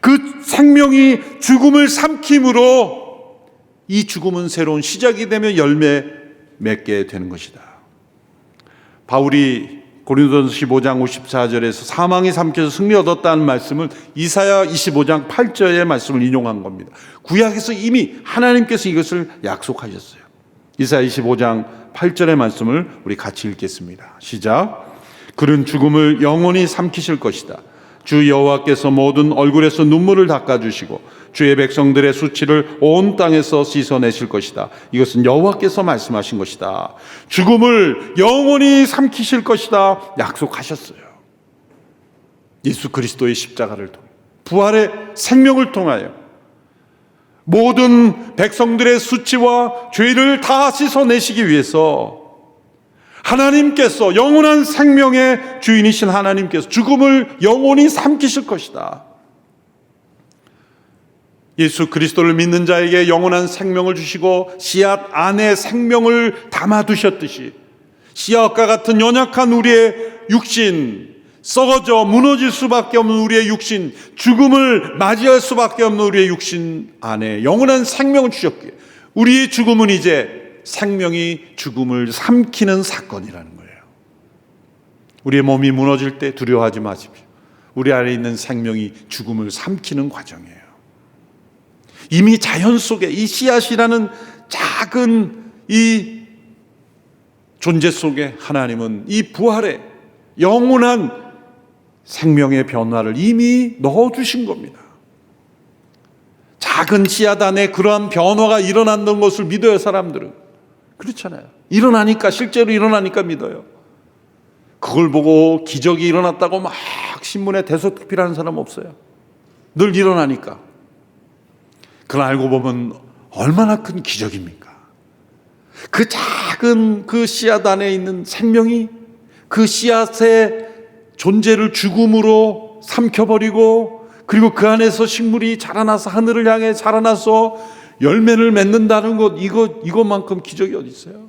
그 생명이 죽음을 삼킴으로 이 죽음은 새로운 시작이 되며 열매 맺게 되는 것이다. 바울이 고린도전서 15장 54절에서 사망이 삼켜서 승리 얻었다는 말씀을 이사야 25장 8절의 말씀을 인용한 겁니다. 구약에서 이미 하나님께서 이것을 약속하셨어요. 이사야 25장 8절의 말씀을 우리 같이 읽겠습니다. 시작. 그는 죽음을 영원히 삼키실 것이다. 주 여호와께서 모든 얼굴에서 눈물을 닦아주시고 주의 백성들의 수치를 온 땅에서 씻어내실 것이다. 이것은 여호와께서 말씀하신 것이다. 죽음을 영원히 삼키실 것이다 약속하셨어요. 예수 그리스도의 십자가를 통해, 부활의 생명을 통하여 모든 백성들의 수치와 죄를 다 씻어내시기 위해서 하나님께서, 영원한 생명의 주인이신 하나님께서 죽음을 영원히 삼키실 것이다. 예수 그리스도를 믿는 자에게 영원한 생명을 주시고 씨앗 안에 생명을 담아두셨듯이 씨앗과 같은 연약한 우리의 육신, 썩어져 무너질 수밖에 없는 우리의 육신, 죽음을 맞이할 수밖에 없는 우리의 육신 안에 영원한 생명을 주셨기에 우리의 죽음은 이제 생명이 죽음을 삼키는 사건이라는 거예요. 우리의 몸이 무너질 때 두려워하지 마십시오. 우리 안에 있는 생명이 죽음을 삼키는 과정이에요. 이미 자연 속에 이 씨앗이라는 작은 이 존재 속에 하나님은 이 부활의 영원한 생명의 변화를 이미 넣어주신 겁니다. 작은 씨앗 안에 그러한 변화가 일어난다는 것을 믿어요, 사람들은. 그렇잖아요. 일어나니까, 실제로 일어나니까 믿어요. 그걸 보고 기적이 일어났다고 막 신문에 대서특필하는 사람 없어요. 늘 일어나니까. 그걸 알고 보면 얼마나 큰 기적입니까? 그 작은 그 씨앗 안에 있는 생명이 그 씨앗의 존재를 죽음으로 삼켜버리고, 그리고 그 안에서 식물이 자라나서 하늘을 향해 자라나서 열매를 맺는다는 것, 이것만큼 기적이 어디 있어요?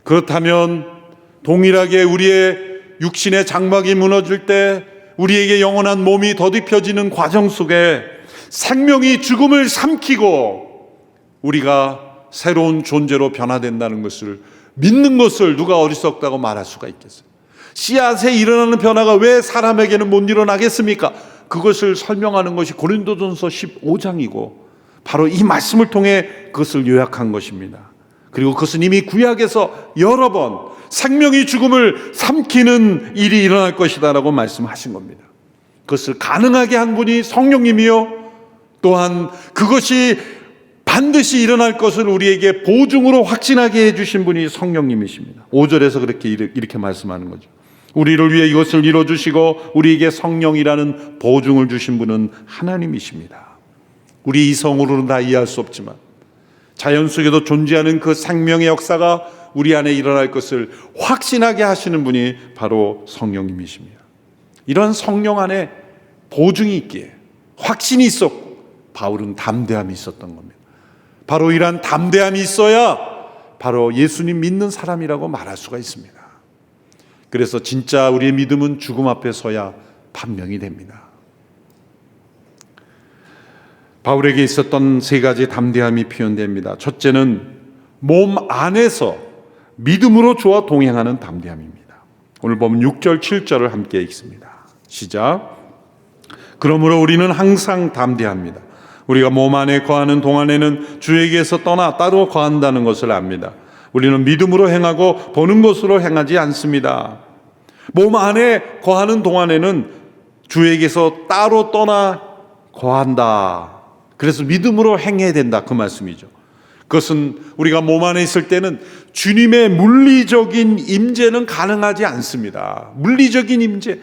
그렇다면 동일하게 우리의 육신의 장막이 무너질 때 우리에게 영원한 몸이 더딥혀지는 과정 속에 생명이 죽음을 삼키고 우리가 새로운 존재로 변화된다는 것을 믿는 것을 누가 어리석다고 말할 수가 있겠어요? 씨앗에 일어나는 변화가 왜 사람에게는 못 일어나겠습니까? 그것을 설명하는 것이 고린도전서 15장이고 바로 이 말씀을 통해 그것을 요약한 것입니다. 그리고 그것은 이미 구약에서 여러 번 생명이 죽음을 삼키는 일이 일어날 것이다라고 말씀하신 겁니다. 그것을 가능하게 한 분이 성령님이요, 또한 그것이 반드시 일어날 것을 우리에게 보증으로 확신하게 해주신 분이 성령님이십니다. 5절에서 이렇게 말씀하는 거죠. 우리를 위해 이것을 이뤄주시고 우리에게 성령이라는 보증을 주신 분은 하나님이십니다. 우리 이성으로는 다 이해할 수 없지만 자연 속에도 존재하는 그 생명의 역사가 우리 안에 일어날 것을 확신하게 하시는 분이 바로 성령님이십니다. 이런 성령 안에 보증이 있기에, 확신이 있었고, 바울은 담대함이 있었던 겁니다. 바로 이러한 담대함이 있어야 바로 예수님 믿는 사람이라고 말할 수가 있습니다. 그래서 진짜 우리의 믿음은 죽음 앞에 서야 판명이 됩니다. 바울에게 있었던 세 가지 담대함이 표현됩니다. 첫째는 몸 안에서 믿음으로 주와 동행하는 담대함입니다. 오늘 보면 6절, 7절을 함께 읽습니다. 시작. 그러므로 우리는 항상 담대합니다. 우리가 몸 안에 거하는 동안에는 주에게서 떠나 따로 거한다는 것을 압니다. 우리는 믿음으로 행하고 보는 것으로 행하지 않습니다. 몸 안에 거하는 동안에는 주에게서 따로 떠나 거한다. 그래서 믿음으로 행해야 된다, 그 말씀이죠. 그것은 우리가 몸 안에 있을 때는 주님의 물리적인 임재는 가능하지 않습니다. 물리적인 임재,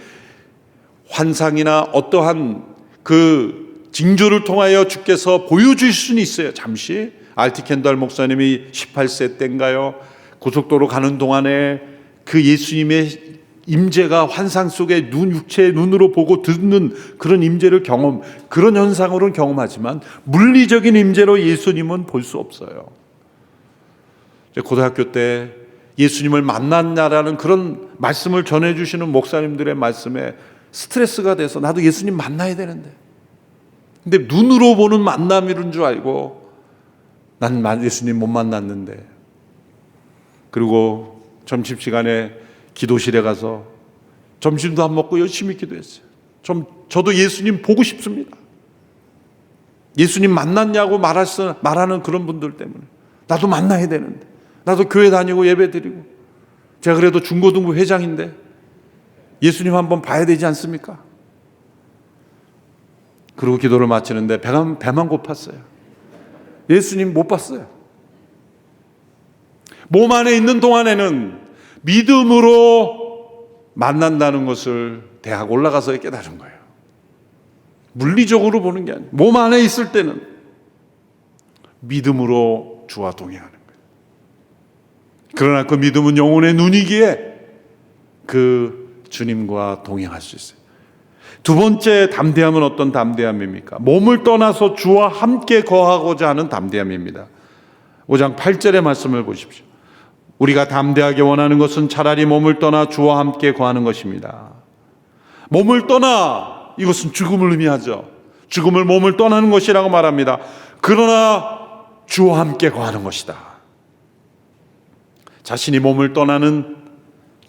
환상이나 어떠한 그 징조를 통하여 주께서 보여주실 수는 있어요. 잠시 알티 켄달 목사님이 18세 때인가요, 고속도로 가는 동안에 그 예수님의 임재가 환상 속에 육체의 눈으로 보고 듣는 그런 임재를 그런 현상으로는 경험하지만 물리적인 임재로 예수님은 볼 수 없어요. 고등학교 때 예수님을 만났냐라는 그런 말씀을 전해주시는 목사님들의 말씀에 스트레스가 돼서 나도 예수님 만나야 되는데, 근데 눈으로 보는 만남이란 줄 알고 난 예수님 못 만났는데, 그리고 점심시간에 기도실에 가서 점심도 안 먹고 열심히 기도했어요. 저도 예수님 보고 싶습니다. 예수님 만났냐고 말하는 그런 분들 때문에 나도 만나야 되는데, 나도 교회 다니고 예배 드리고, 제가 그래도 중고등부 회장인데 예수님 한번 봐야 되지 않습니까? 그리고 기도를 마치는데 배만 고팠어요. 예수님 못 봤어요. 몸 안에 있는 동안에는 믿음으로 만난다는 것을 대학 올라가서 깨달은 거예요. 물리적으로 보는 게 아니에요. 몸 안에 있을 때는 믿음으로 주와 동행하는 거예요. 그러나 그 믿음은 영혼의 눈이기에 그 주님과 동행할 수 있어요. 두 번째 담대함은 어떤 담대함입니까? 몸을 떠나서 주와 함께 거하고자 하는 담대함입니다. 5장 8절의 말씀을 보십시오. 우리가 담대하게 원하는 것은 차라리 몸을 떠나 주와 함께 거하는 것입니다. 몸을 떠나, 이것은 죽음을 의미하죠. 죽음을 몸을 떠나는 것이라고 말합니다. 그러나 주와 함께 거하는 것이다. 자신이 몸을 떠나는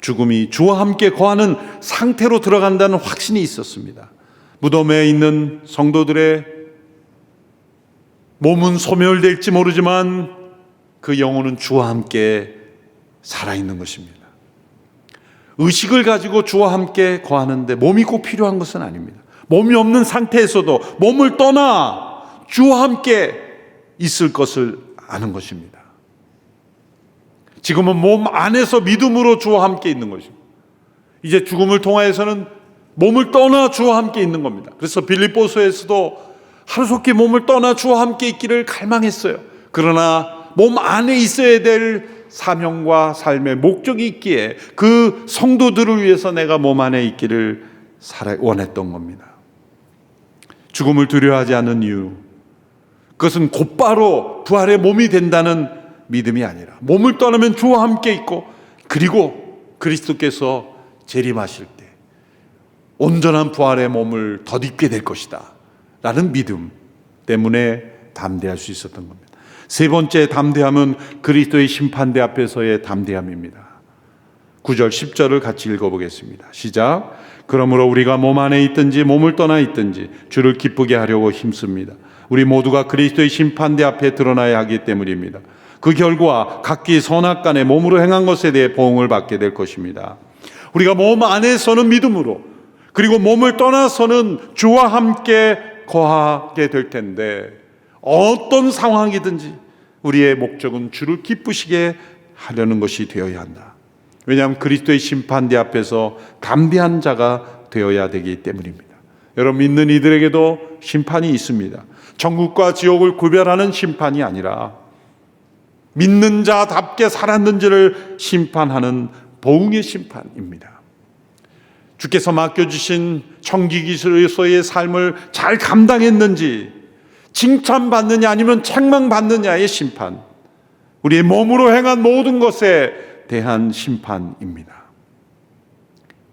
죽음이 주와 함께 거하는 상태로 들어간다는 확신이 있었습니다. 무덤에 있는 성도들의 몸은 소멸될지 모르지만 그 영혼은 주와 함께 살아있는 것입니다. 의식을 가지고 주와 함께 거하는데 몸이 꼭 필요한 것은 아닙니다. 몸이 없는 상태에서도 몸을 떠나 주와 함께 있을 것을 아는 것입니다. 지금은 몸 안에서 믿음으로 주와 함께 있는 것입니다. 이제 죽음을 통하여서는 몸을 떠나 주와 함께 있는 겁니다. 그래서 빌립보서에서도 하루속히 몸을 떠나 주와 함께 있기를 갈망했어요. 그러나 몸 안에 있어야 될 사명과 삶의 목적이 있기에 그 성도들을 위해서 내가 몸 안에 있기를 원했던 겁니다. 죽음을 두려워하지 않는 이유, 그것은 곧바로 부활의 몸이 된다는 믿음이 아니라 몸을 떠나면 주와 함께 있고 그리고 그리스도께서 재림하실 때 온전한 부활의 몸을 덧입게 될 것이다 라는 믿음 때문에 담대할 수 있었던 겁니다. 세 번째 담대함은 그리스도의 심판대 앞에서의 담대함입니다. 9절 10절을 같이 읽어보겠습니다. 시작. 그러므로 우리가 몸 안에 있든지 몸을 떠나 있든지 주를 기쁘게 하려고 힘씁니다. 우리 모두가 그리스도의 심판대 앞에 드러나야 하기 때문입니다. 그 결과 각기 선악간에 몸으로 행한 것에 대해 보응을 받게 될 것입니다. 우리가 몸 안에서는 믿음으로, 그리고 몸을 떠나서는 주와 함께 거하게 될 텐데 어떤 상황이든지 우리의 목적은 주를 기쁘시게 하려는 것이 되어야 한다. 왜냐하면 그리스도의 심판대 앞에서 담대한 자가 되어야 되기 때문입니다. 여러분, 믿는 이들에게도 심판이 있습니다. 천국과 지옥을 구별하는 심판이 아니라 믿는 자답게 살았는지를 심판하는 보응의 심판입니다. 주께서 맡겨주신 청지기로서의 삶을 잘 감당했는지 칭찬받느냐 아니면 책망받느냐의 심판, 우리의 몸으로 행한 모든 것에 대한 심판입니다.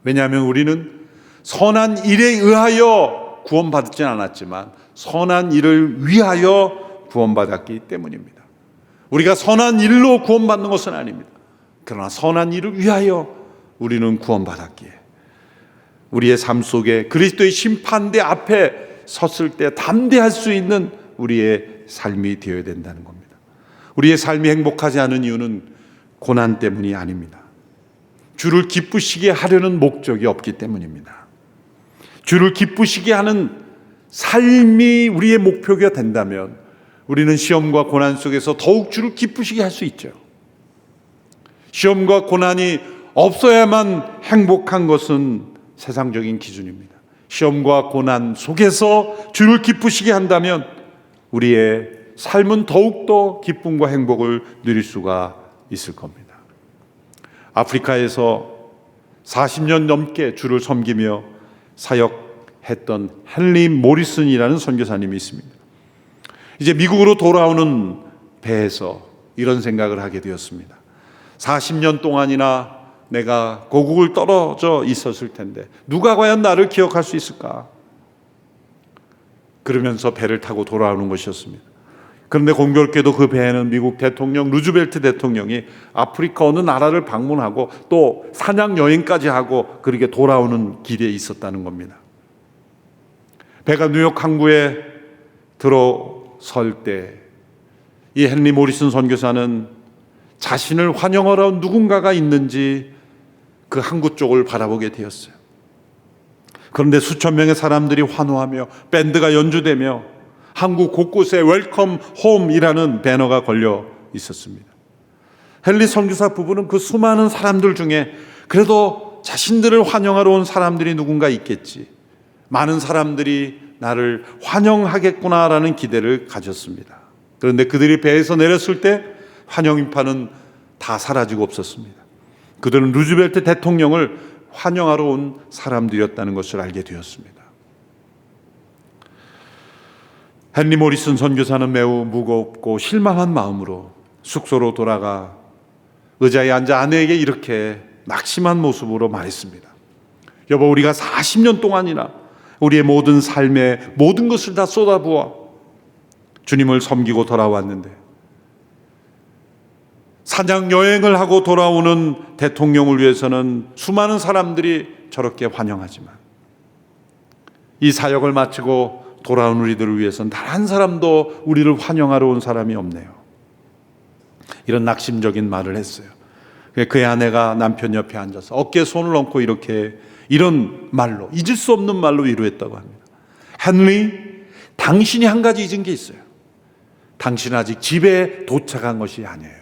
왜냐하면 우리는 선한 일에 의하여 구원받지는 않았지만 선한 일을 위하여 구원받았기 때문입니다. 우리가 선한 일로 구원받는 것은 아닙니다. 그러나 선한 일을 위하여 우리는 구원받았기에 우리의 삶 속에 그리스도의 심판대 앞에 섰을 때 담대할 수 있는 우리의 삶이 되어야 된다는 겁니다. 우리의 삶이 행복하지 않은 이유는 고난 때문이 아닙니다. 주를 기쁘시게 하려는 목적이 없기 때문입니다. 주를 기쁘시게 하는 삶이 우리의 목표가 된다면 우리는 시험과 고난 속에서 더욱 주를 기쁘시게 할 수 있죠. 시험과 고난이 없어야만 행복한 것은 세상적인 기준입니다. 시험과 고난 속에서 주를 기쁘시게 한다면 우리의 삶은 더욱더 기쁨과 행복을 누릴 수가 있을 겁니다. 아프리카에서 40년 넘게 주를 섬기며 사역했던 헨리 모리슨이라는 선교사님이 있습니다. 이제 미국으로 돌아오는 배에서 이런 생각을 하게 되었습니다. 40년 동안이나 내가 고국을 떨어져 있었을 텐데 누가 과연 나를 기억할 수 있을까? 그러면서 배를 타고 돌아오는 것이었습니다. 그런데 공교롭게도 그 배에는 미국 대통령 루즈벨트 대통령이 아프리카 어느 나라를 방문하고 또 사냥 여행까지 하고 그렇게 돌아오는 길에 있었다는 겁니다. 배가 뉴욕 항구에 들어설 때 이 헨리 모리슨 선교사는 자신을 환영하러 온 누군가가 있는지 그 항구 쪽을 바라보게 되었어요. 그런데 수천 명의 사람들이 환호하며 밴드가 연주되며 항구 곳곳에 웰컴 홈이라는 배너가 걸려 있었습니다. 헨리 선교사 부부는 그 수많은 사람들 중에 그래도 자신들을 환영하러 온 사람들이 누군가 있겠지, 많은 사람들이 나를 환영하겠구나라는 기대를 가졌습니다. 그런데 그들이 배에서 내렸을 때 환영 인파는 다 사라지고 없었습니다. 그들은 루즈벨트 대통령을 환영하러 온 사람들이었다는 것을 알게 되었습니다. 헨리 모리슨 선교사는 매우 무겁고 실망한 마음으로 숙소로 돌아가 의자에 앉아 아내에게 이렇게 낙심한 모습으로 말했습니다. 여보, 우리가 40년 동안이나 우리의 모든 삶에 모든 것을 다 쏟아부어 주님을 섬기고 돌아왔는데 사냥 여행을 하고 돌아오는 대통령을 위해서는 수많은 사람들이 저렇게 환영하지만 이 사역을 마치고 돌아온 우리들을 위해서는 단 한 사람도 우리를 환영하러 온 사람이 없네요. 이런 낙심적인 말을 했어요. 그의 아내가 남편 옆에 앉아서 어깨에 손을 얹고 이런 말로, 잊을 수 없는 말로 위로했다고 합니다. 헨리, 당신이 한 가지 잊은 게 있어요. 당신은 아직 집에 도착한 것이 아니에요.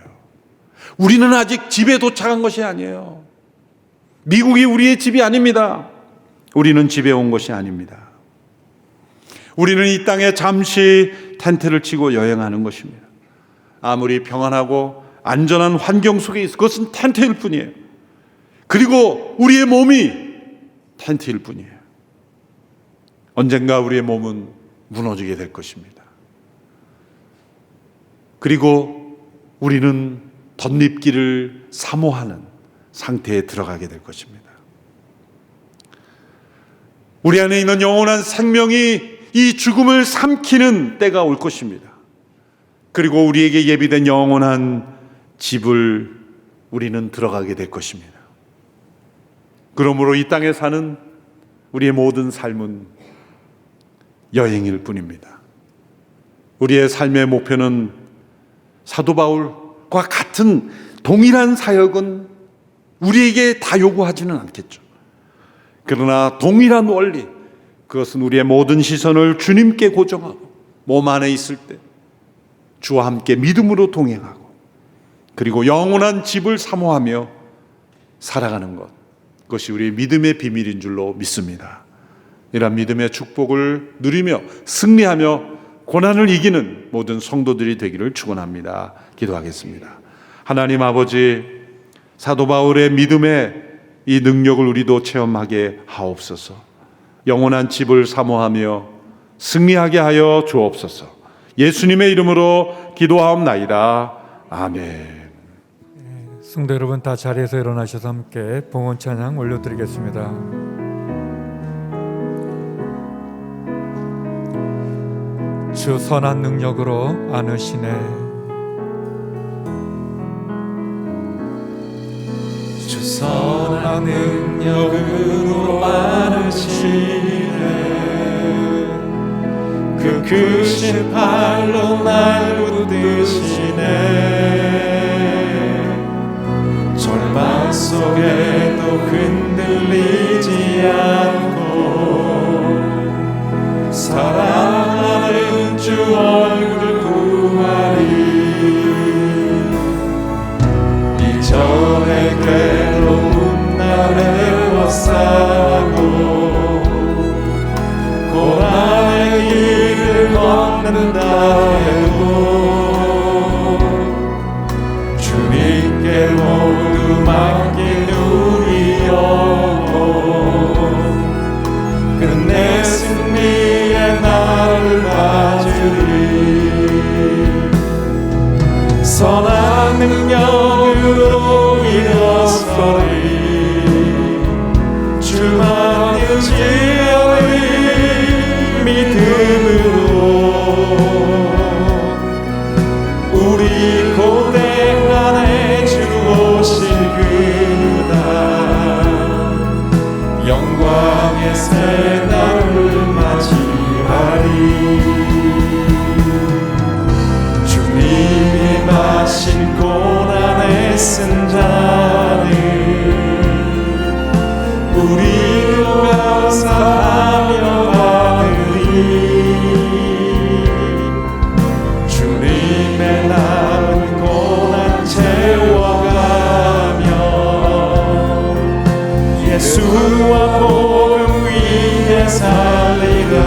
우리는 아직 집에 도착한 것이 아니에요. 미국이 우리의 집이 아닙니다. 우리는 집에 온 것이 아닙니다. 우리는 이 땅에 잠시 텐트를 치고 여행하는 것입니다. 아무리 평안하고 안전한 환경 속에 있어, 그것은 텐트일 뿐이에요. 그리고 우리의 몸이 텐트일 뿐이에요. 언젠가 우리의 몸은 무너지게 될 것입니다. 그리고 우리는 덧립기를 사모하는 상태에 들어가게 될 것입니다. 우리 안에 있는 영원한 생명이 이 죽음을 삼키는 때가 올 것입니다. 그리고 우리에게 예비된 영원한 집을 우리는 들어가게 될 것입니다. 그러므로 이 땅에 사는 우리의 모든 삶은 여행일 뿐입니다. 우리의 삶의 목표는 사도 바울과 같은 동일한 사역은 우리에게 다 요구하지는 않겠죠. 그러나 동일한 원리, 그것은 우리의 모든 시선을 주님께 고정하고 몸 안에 있을 때 주와 함께 믿음으로 동행하고 그리고 영원한 집을 사모하며 살아가는 것, 그것이 우리의 믿음의 비밀인 줄로 믿습니다. 이런 믿음의 축복을 누리며 승리하며 고난을 이기는 모든 성도들이 되기를 축원합니다. 기도하겠습니다. 하나님 아버지, 사도 바울의 믿음의 이 능력을 우리도 체험하게 하옵소서. 영원한 집을 사모하며 승리하게 하여 주옵소서. 예수님의 이름으로 기도하옵나이다. 아멘. 성도 여러분, 다 자리에서 일어나셔서 함께 봉헌 찬양 올려드리겠습니다. 주 선한 능력으로 안으시네. 주 선한 능력으로 안으시네. 그 크신 팔로 날 붙드시네. 절망 속에도 흔들리지 않고 사랑하는 주 얼굴 구하리. 이전의 괴로운 날에 벗사고 고난의 길을 걷는다 해도 주님께 모두 맡긴 우리 영혼 끝내 승리의 날을 맞으리. 선한 능력으로 일어서리. 주만 의지하리. 믿음으로 우리 고대 안에 주 오실 그날 영광의 새 날을 맞이하리. 주님이 마신 고난의 쓴 잔을 우리도 감사하며 받으리. 주님의 남은 고난 채워가며 예수와 복음 위에 살리라.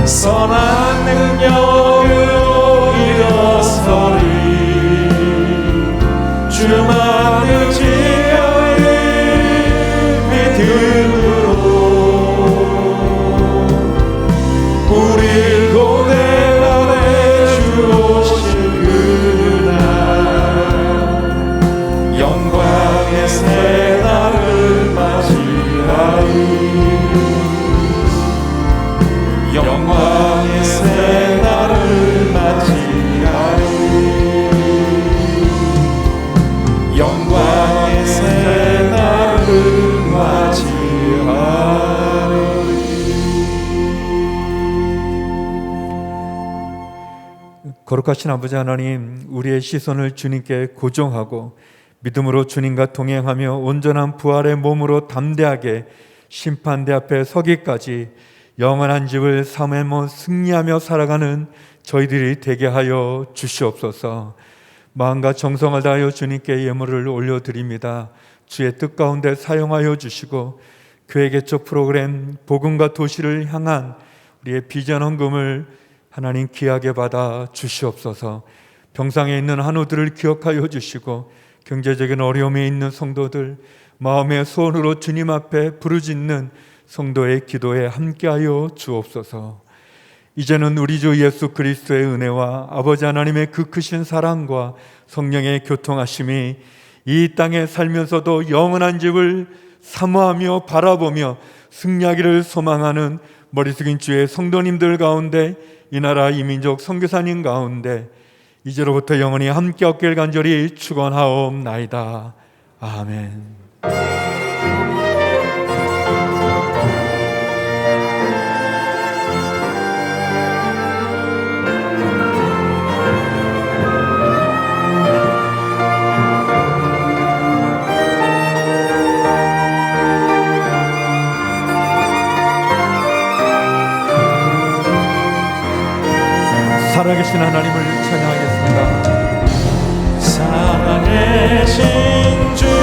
선한 능력으로 일어서리. 주만 의지하리. 믿음으로 우리 고대 안에 주 오실 그날 영광의 새 날을 맞이하리. 영광의 새 날을 맞이하리. 영광의 새 날을 맞이하리. 거룩하신 아버지 하나님, 우리의 시선을 주님께 고정하고 믿음으로 주님과 동행하며 온전한 부활의 몸으로 담대하게 심판대 앞에 서기까지 영원한 집을 삼으며 승리하며 살아가는 저희들이 되게 하여 주시옵소서. 마음과 정성을 다하여 주님께 예물을 올려드립니다. 주의 뜻 가운데 사용하여 주시고 교회 개척 프로그램 복음과 도시를 향한 우리의 비전 헌금을 하나님 귀하게 받아 주시옵소서. 병상에 있는 한우들을 기억하여 주시고 경제적인 어려움에 있는 성도들, 마음의 소원으로 주님 앞에 부르짖는 성도의 기도에 함께하여 주옵소서. 이제는 우리 주 예수 그리스도의 은혜와 아버지 하나님의 그 크신 사랑과 성령의 교통하심이 이 땅에 살면서도 영원한 집을 사모하며 바라보며 승리하기를 소망하는 머리 숙인 주의 성도님들 가운데, 이 나라 이민족 선교사님 가운데 이제로부터 영원히 함께 얻길 간절히 축원하옵나이다. 아멘. 살아계신 하나님을 찬양하겠습니다. 살아계신 주